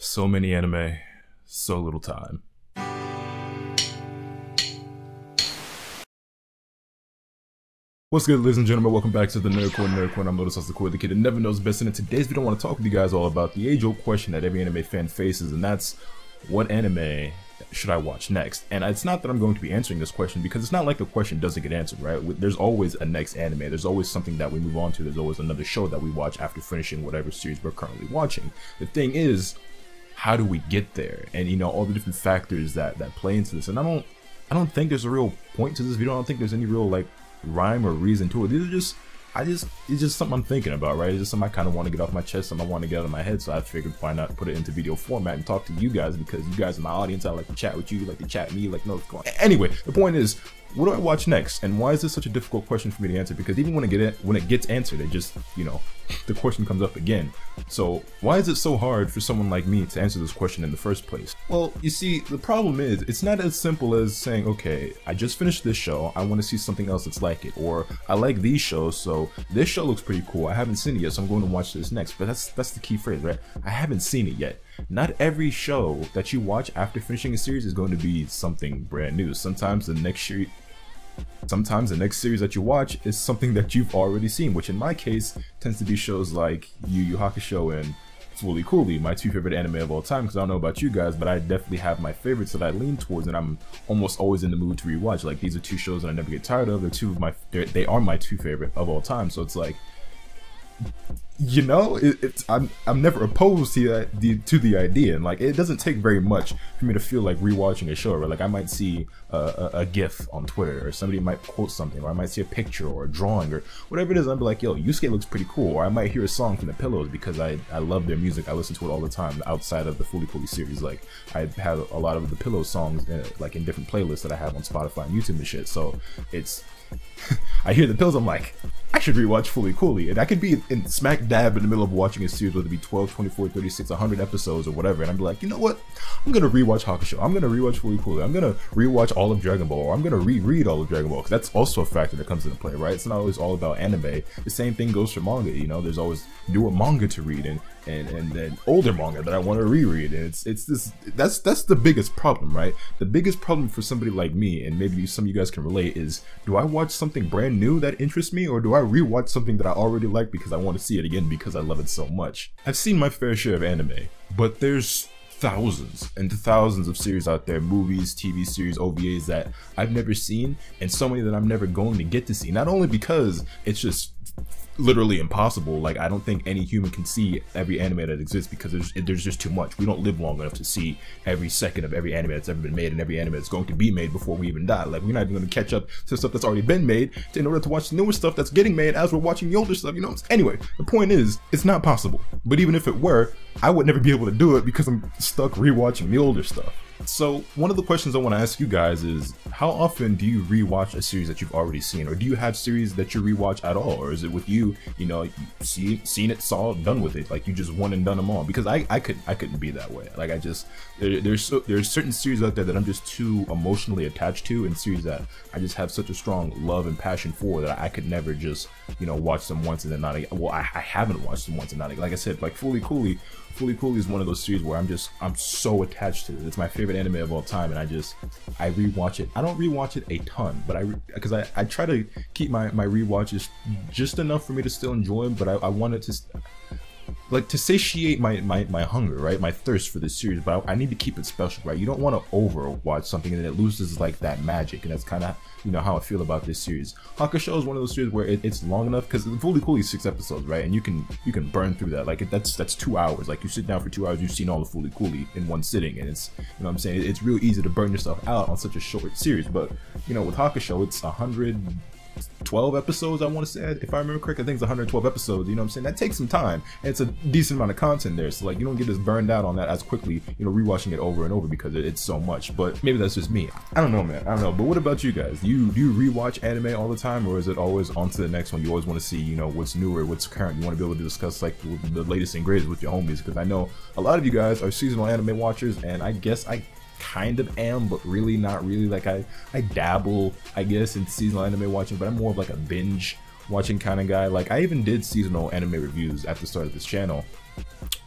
So many anime, so little time. What's good, ladies and gentlemen? Welcome back to the Nerd Corner. I'm Lotus, the Core, the kid that never knows best. And in today's video, I want to talk with you guys all about the age-old question that every anime fan faces, and that's, what anime should I watch next? And it's not that I'm going to be answering this question, because it's not like the question doesn't get answered, right? There's always a next anime. There's always something that we move on to. There's always another show that we watch after finishing whatever series we're currently watching. The thing is, how do we get there? And you know, all the different factors that play into this. And I don't think there's a real point to this video. I don't think there's any real like rhyme or reason to it. These are just it's just something I'm thinking about, right? It's just something I kind of want to get off my chest, something I want to get out of my head. So I figured, why not put it into video format and talk to you guys, because you guys are my audience. I like to chat with you, like to chat with me, like no, what's going on. Anyway, the point is, what do I watch next? And why is this such a difficult question for me to answer? Because even when it gets answered, it just, you know, the question comes up again. So why is it so hard for someone like me to answer this question in the first place? Well, you see, the problem is, it's not as simple as saying, okay, I just finished this show, I want to see something else that's like it, or I like these shows, so this show looks pretty cool, I haven't seen it yet, so I'm going to watch this next. But that's the key phrase, right? I haven't seen it yet. Not every show that you watch after finishing a series is going to be something brand new. Sometimes the next series that you watch is something that you've already seen, which in my case tends to be shows like Yu Yu Hakusho and Fooly Cooly, my two favorite anime of all time. Because I don't know about you guys, but I definitely have my favorites that I lean towards, and I'm almost always in the mood to rewatch. Like, these are two shows that I never get tired of. They are my two favorite of all time. So it's like, you know, I'm never opposed to the idea, and like, it doesn't take very much for me to feel like rewatching a show, right? Like, I might see a GIF on Twitter, or somebody might quote something, or I might see a picture or a drawing or whatever it is, I'll be like, yo, Yusuke looks pretty cool. Or I might hear a song from the Pillows because I love their music. I listen to it all the time outside of the Fooly Cooly series. Like, I have a lot of the Pillows songs like in different playlists that I have on Spotify and YouTube and shit. So it's I hear the Pills, I'm like, I should rewatch Fooly Cooly, and I could be in smack dab in the middle of watching a series, whether it be 12, 24, 36, 100 episodes or whatever, and I'm like, you know what, I'm gonna rewatch Hakusho, I'm gonna rewatch Fooly Cooly, I'm gonna rewatch all of Dragon Ball, or I'm gonna reread all of Dragon Ball, because that's also a factor that comes into play, right? It's not always all about anime. The same thing goes for manga, you know, there's always newer manga to read, and older manga that I want to reread, and that's the biggest problem, right? The biggest problem for somebody like me, and maybe some of you guys can relate, is, do I watch something brand new that interests me, or do I rewatch something that I already like because I want to see it again because I love it so much? I've seen my fair share of anime, but there's thousands and thousands of series out there, movies, TV series, OVAs that I've never seen, and so many that I'm never going to get to see. Not only because it's just literally impossible, like, I don't think any human can see every anime that exists, because there's just too much. We don't live long enough to see every second of every anime that's ever been made, and every anime that's going to be made before we even die. Like, we're not even going to catch up to stuff that's already been made in order to watch the newer stuff that's getting made as we're watching the older stuff, you know? Anyway, the point is, it's not possible. But even if it were, I would never be able to do it because I'm stuck rewatching the older stuff. So one of the questions I want to ask you guys is, how often do you rewatch a series that you've already seen? Or do you have series that you rewatch at all? Or is it with you, you know, seen it, saw it, done with it, like you just won and done them all? Because I couldn't be that way. Like, there's certain series out there that I'm just too emotionally attached to, and series that I just have such a strong love and passion for, that I could never just, you know, watch them once and then not again. Well, I haven't watched them once and not again. Like I said, like Fooly Cooly is one of those series where I'm so attached to it. It's my favorite anime of all time, and I rewatch it. I don't rewatch it a ton, but because I try to keep my rewatches just enough for me to still enjoy them, but I wanted to, like, to satiate my hunger, right, my thirst for this series, but I need to keep it special, right? You don't want to overwatch something and then it loses like that magic, and that's kind of, you know, how I feel about this series. Hakusho is one of those series where it's long enough, because Fooly Cooly is 6 episodes, right? And you can burn through that. Like, that's 2 hours. Like, you sit down for 2 hours, you've seen all the Fooly Cooly in one sitting, and it's, you know what I'm saying, it's real easy to burn yourself out on such a short series. But, you know, with Hakusho, it's 112 episodes, I want to say, if I remember correctly. I think it's 112 episodes, you know what I'm saying? That takes some time, and it's a decent amount of content there, so like, you don't get as burned out on that as quickly, you know, rewatching it over and over, because it's so much. But maybe that's just me. I don't know, man. I don't know. But what about you guys? Do you rewatch anime all the time, or is it always on to the next one? You always want to see, you know, what's newer, what's current. You want to be able to discuss like the latest and greatest with your homies, because I know a lot of you guys are seasonal anime watchers, and I guess I kind of am, but really not really. Like, I dabble, I guess, in seasonal anime watching, but I'm more of like a binge watching kind of guy. Like, I even did seasonal anime reviews at the start of this channel,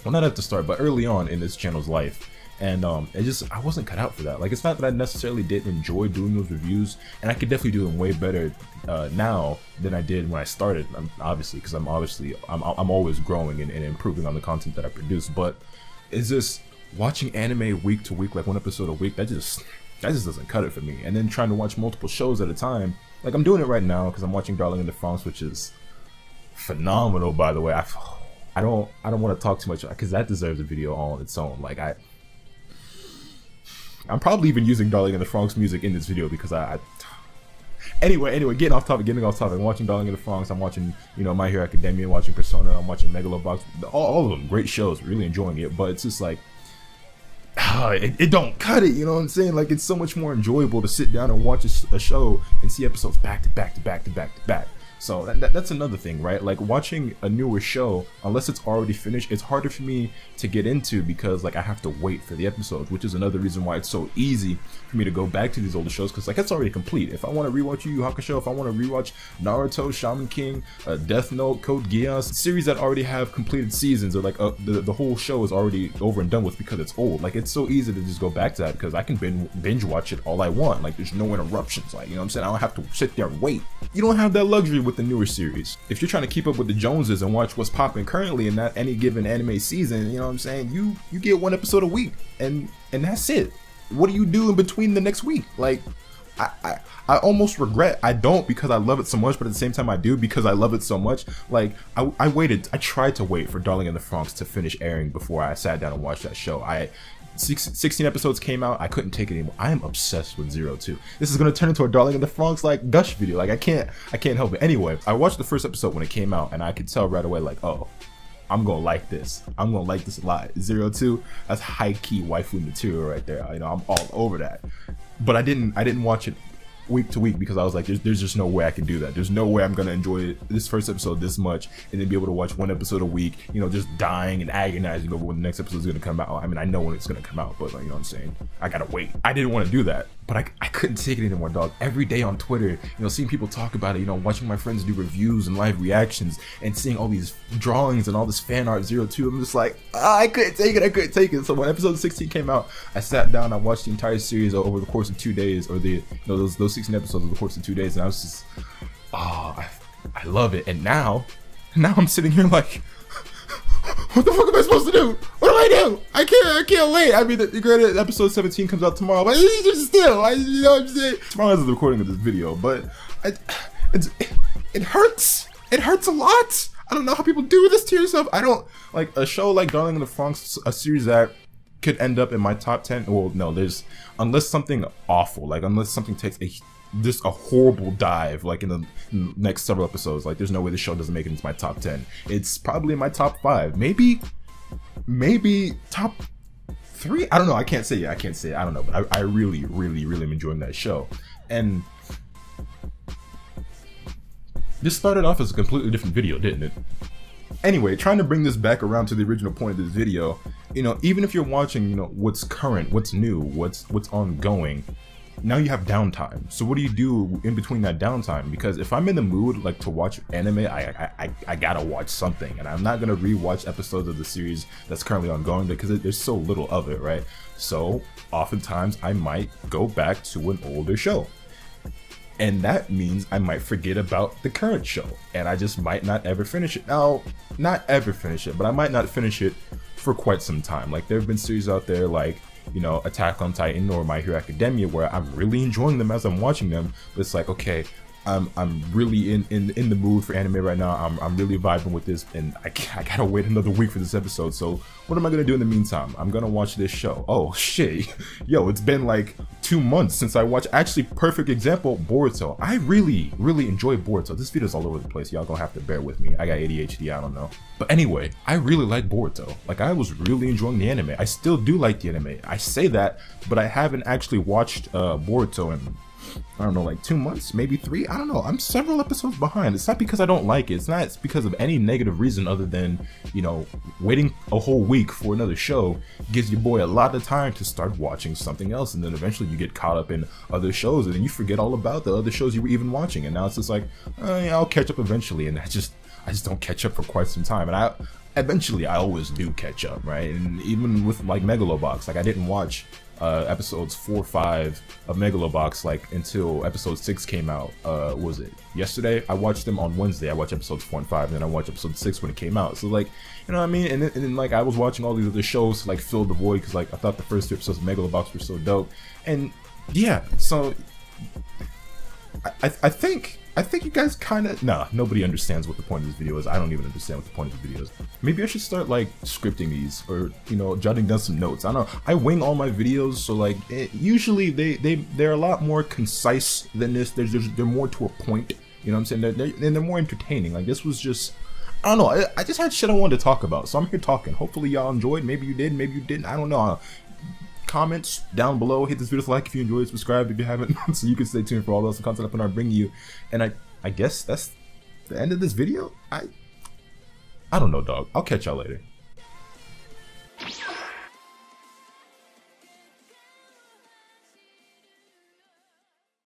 well, not at the start, but early on in this channel's life. And I wasn't cut out for that. Like, it's not that I necessarily didn't enjoy doing those reviews, and I could definitely do them way better now than I did when I started. Obviously, because I'm always growing and improving on the content that I produce. But it's just watching anime week to week, like one episode a week, that just doesn't cut it for me. And then trying to watch multiple shows at a time, like I'm doing it right now because I'm watching Darling in the Franxx, which is phenomenal, by the way. I don't want to talk too much because that deserves a video all on its own. Like I'm probably even using Darling in the Franxx music in this video because anyway, getting off topic. I'm watching Darling in the Franxx. I'm watching, you know, My Hero Academia, watching Persona. I'm watching Megalobox. All of them great shows. Really enjoying it. But it's just like, it don't cut it. You know what I'm saying? Like, it's so much more enjoyable to sit down and watch a show and see episodes back to back to back to back to back. So that's another thing, right? Like, watching a newer show, unless it's already finished, it's harder for me to get into because, like, I have to wait for the episodes, which is another reason why it's so easy for me to go back to these older shows, because, like, it's already complete. If I want to rewatch Yu Yu Hakusho, if I want to rewatch Naruto, Shaman King, Death Note, Code Geass, series that already have completed seasons, or like the whole show is already over and done with because it's old. Like, it's so easy to just go back to that because I can binge watch it all I want. Like, there's no interruptions. Like, you know what I'm saying? I don't have to sit there and wait. You don't have that luxury with the newer series. If you're trying to keep up with the Joneses and watch what's popping currently in that any given anime season, you know what I'm saying, you get one episode a week and that's it. What do you do in between the next week? Like, I almost regret I don't, because I love it so much, but at the same time I do because I love it so much. Like, I tried to wait for Darling in the Franxx to finish airing before I sat down and watched that show. 16 episodes came out. I couldn't take it anymore. I am obsessed with 02. This is gonna turn into a Darling in the Franxx like gush video. Like, I can't help it. Anyway, I watched the first episode when it came out, and I could tell right away, like, oh, I'm gonna like this. I'm gonna like this a lot. 02, that's high-key waifu material right there. You know, I'm all over that. But I didn't watch it week to week because I was like, there's just no way I can do that. There's no way I'm gonna enjoy this first episode this much and then be able to watch one episode a week, you know, just dying and agonizing over when the next episode is gonna come out. I mean, I know when it's gonna come out, but, like, you know what I'm saying, I gotta wait. I didn't want to do that, but I couldn't take it anymore, dog. Every day on Twitter, you know, seeing people talk about it, you know, watching my friends do reviews and live reactions and seeing all these drawings and all this fan art 02, I'm just like, I couldn't take it. So when episode 16 came out, I sat down, I watched the entire series over the course of 2 days, or those 16 episodes over the course of 2 days, and I was just, I love it. And now I'm sitting here like, what the fuck am I supposed to do? What do I do? I can't wait. I mean, granted, episode 17 comes out tomorrow, but still, you know what I'm saying? Tomorrow is the recording of this video, but it hurts. It hurts a lot. I don't know how people do this to yourself. I don't, like, a show like Darling in the Franxx, a series that could end up in my top 10. Well, no, unless something awful, like, unless something takes just a horrible dive, like in the next several episodes, like, there's no way the show doesn't make it into my top 10. It's probably in my top 5, maybe top 3. I don't know. I can't say. I don't know, but I really am enjoying that show. And this started off as a completely different video, didn't it? Anyway, trying to bring this back around to the original point of this video, you know, even if you're watching, you know, what's current, what's new, what's ongoing, now you have downtime. So what do you do in between that downtime? Because if I'm in the mood, like, to watch anime, I gotta watch something, and I'm not gonna rewatch episodes of the series that's currently ongoing because there's so little of it, right? So oftentimes I might go back to an older show, and that means I might forget about the current show, and I just might not ever finish it. Now, not ever finish it, but I might not finish it for quite some time. Like, there have been series out there like, you know, Attack on Titan or My Hero Academia, where I'm really enjoying them as I'm watching them, but it's like, okay, I'm really in the mood for anime right now. I'm really vibing with this, and I gotta wait another week for this episode. So what am I gonna do in the meantime? I'm gonna watch this show. Oh shit, yo, it's been like 2 months since I watched. Actually, perfect example, Boruto. I really enjoy Boruto. This video's all over the place. Y'all gonna have to bear with me. I got ADHD. I don't know. But anyway, I really like Boruto. Like, I was really enjoying the anime. I still do like the anime. I say that, but I haven't actually watched Boruto in, I don't know, like 2 months, maybe 3. I don't know. I'm several episodes behind. It's not because I don't like it. It's because of any negative reason other than, you know, waiting a whole week for another show gives your boy a lot of time to start watching something else, and then eventually you get caught up in other shows, and then you forget all about the other shows you were even watching, and now it's just like, yeah, I'll catch up eventually, and I just don't catch up for quite some time. And eventually I always do catch up, right? And even with like Megalobox, like I didn't watch episodes 4 or 5 of Megalobox like until episode 6 came out. Was it yesterday? I watched them on Wednesday. I watched episodes 4 and 5, and then I watched episode 6 when it came out. So like, you know what I mean? And then like I was watching all these other shows to like fill the void, because like I thought the first 2 episodes of Megalobox were so dope. And yeah, so I think you guys kind of... Nah, nobody understands what the point of this video is. I don't even understand what the point of the video is. Maybe I should start, like, scripting these, or, you know, jotting down some notes. I don't know. I wing all my videos, so, like, usually they're a lot more concise than this. They're more to a point, you know what I'm saying? They're more entertaining. Like, this was just... I don't know. I just had shit I wanted to talk about, so I'm here talking. Hopefully y'all enjoyed. Maybe you did, maybe you didn't. I don't know. Comments down below, hit this video with a like if you enjoyed, subscribe if you haven't, so you can stay tuned for all those content I'm bringing you. And I guess that's the end of this video. I don't know, dog. I'll catch y'all later.